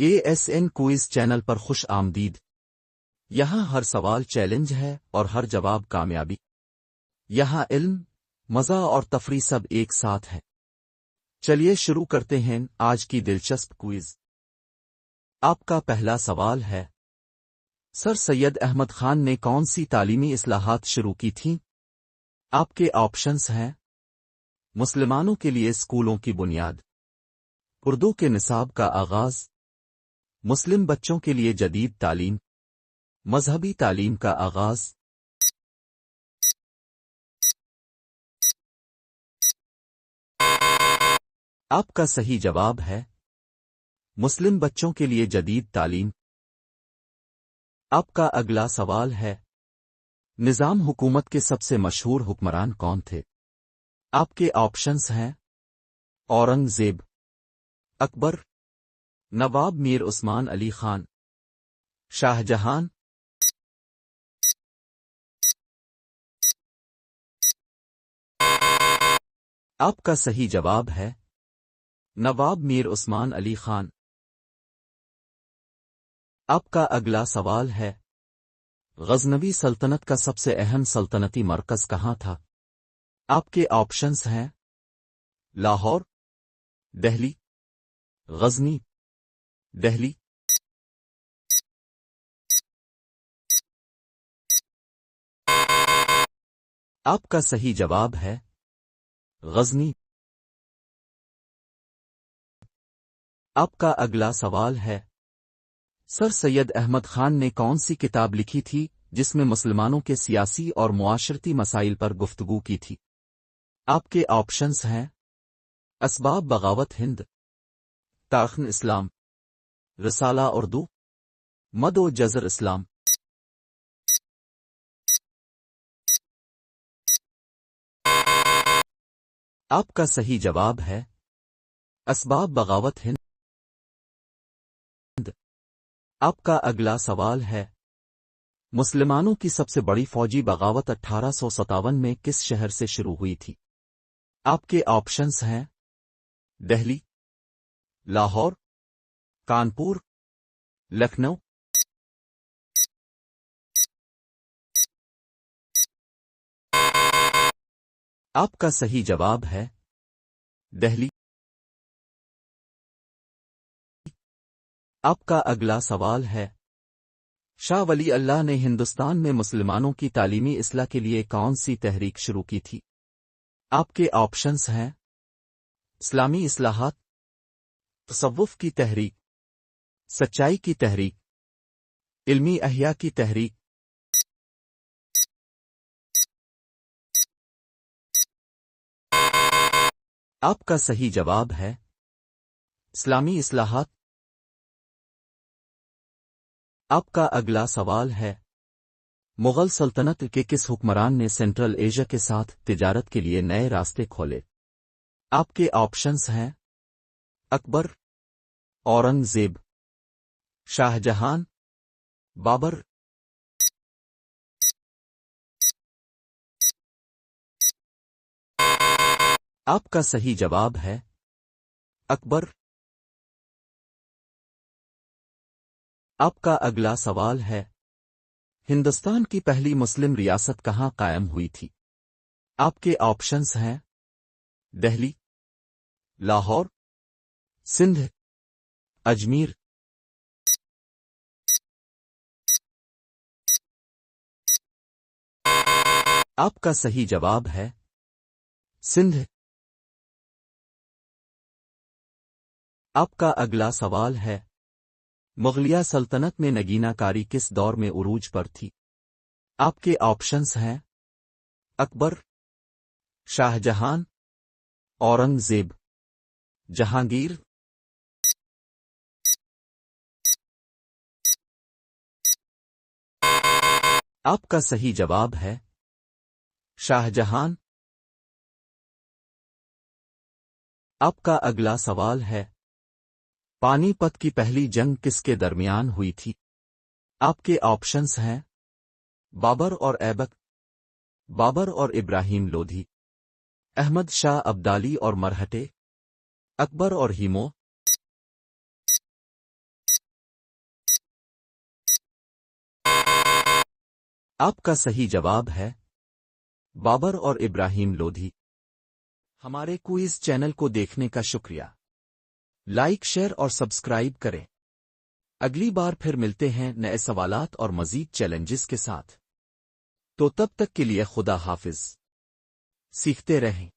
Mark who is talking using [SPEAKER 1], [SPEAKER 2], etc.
[SPEAKER 1] ASN quiz channel پر خوش آمدید۔ یہاں ہر سوال چیلنج ہے اور ہر جواب کامیابی۔ یہاں علم، مزہ اور تفریح سب ایک ساتھ ہے۔ چلیے شروع کرتے ہیں آج کی دلچسپ کوئز۔ آپ کا پہلا سوال ہے، سر سید احمد خان نے کون سی تعلیمی اصلاحات شروع کی تھیں؟ آپ کے آپشنز ہیں: مسلمانوں کے لیے اسکولوں کی بنیاد، اردو کے نصاب کا آغاز، مسلم بچوں کے لیے جدید تعلیم، مذہبی تعلیم کا آغاز۔ آپ کا صحیح جواب ہے مسلم بچوں کے لیے جدید تعلیم۔ آپ کا اگلا سوال ہے، نظام حکومت کے سب سے مشہور حکمران کون تھے؟ آپ کے آپشنز ہیں: اورنگ زیب، اکبر، نواب میر عثمان علی خان، شاہ جہان۔ آپ کا صحیح جواب ہے نواب میر عثمان علی خان۔ آپ کا اگلا سوال ہے، غزنوی سلطنت کا سب سے اہم سلطنتی مرکز کہاں تھا؟ آپ کے آپشنز ہیں: لاہور، دہلی، غزنی، دہلی۔ آپ کا صحیح جواب ہے غزنی۔ آپ کا اگلا سوال ہے، سر سید احمد خان نے کون سی کتاب لکھی تھی جس میں مسلمانوں کے سیاسی اور معاشرتی مسائل پر گفتگو کی تھی؟ آپ کے آپشنز ہیں: اسباب بغاوت ہند، تاریخ اسلام، رسالہ اردو، مد و جزر اسلام۔ آپ کا صحیح جواب ہے اسباب بغاوت ہند۔ آپ کا اگلا سوال ہے، مسلمانوں کی سب سے بڑی فوجی بغاوت 1857 میں کس شہر سے شروع ہوئی تھی؟ آپ کے آپشنز ہیں: دہلی، لاہور، کانپور، لکھنؤ۔ آپ کا صحیح جواب ہے دہلی۔ آپ کا اگلا سوال ہے، شاہ ولی اللہ نے ہندوستان میں مسلمانوں کی تعلیمی اصلاح کے لیے کون سی تحریک شروع کی تھی؟ آپ کے آپشنز ہیں: اسلامی اصلاحات، تصوف کی تحریک، سچائی کی تحریک، علمی احیاء کی تحریک۔ آپ کا صحیح جواب ہے اسلامی اصلاحات۔ آپ کا اگلا سوال ہے، مغل سلطنت کے کس حکمران نے سینٹرل ایشیا کے ساتھ تجارت کے لیے نئے راستے کھولے؟ آپ کے آپشنز ہیں: اکبر، اورنگ زیب، شاہ جہان، بابر۔ آپ کا صحیح جواب ہے اکبر۔ آپ کا اگلا سوال ہے، ہندوستان کی پہلی مسلم ریاست کہاں قائم ہوئی تھی؟ آپ کے آپشنز ہیں: دہلی، لاہور، سندھ، اجمیر۔ آپ کا صحیح جواب ہے سندھ۔ آپ کا اگلا سوال ہے، مغلیہ سلطنت میں نگینہ کاری کس دور میں عروج پر تھی؟ آپ کے آپشنز ہیں: اکبر، شاہ جہان، اورنگ زیب، جہانگیر۔ آپ کا صحیح جواب ہے شاہ جہان۔ آپ کا اگلا سوال ہے، پانی پت کی پہلی جنگ کس کے درمیان ہوئی تھی؟ آپ کے آپشنز ہیں: بابر اور ایبک، بابر اور ابراہیم لودھی، احمد شاہ ابدالی اور مرہٹے، اکبر اور ہیمو۔ آپ کا صحیح جواب ہے بابر اور ابراہیم لودھی۔ ہمارے کوئز چینل کو دیکھنے کا شکریہ۔ لائک شیئر اور سبسکرائب کریں۔ اگلی بار پھر ملتے ہیں نئے سوالات اور مزید چیلنجز کے ساتھ۔ تو تب تک کے لیے خدا حافظ۔ سیکھتے رہیں۔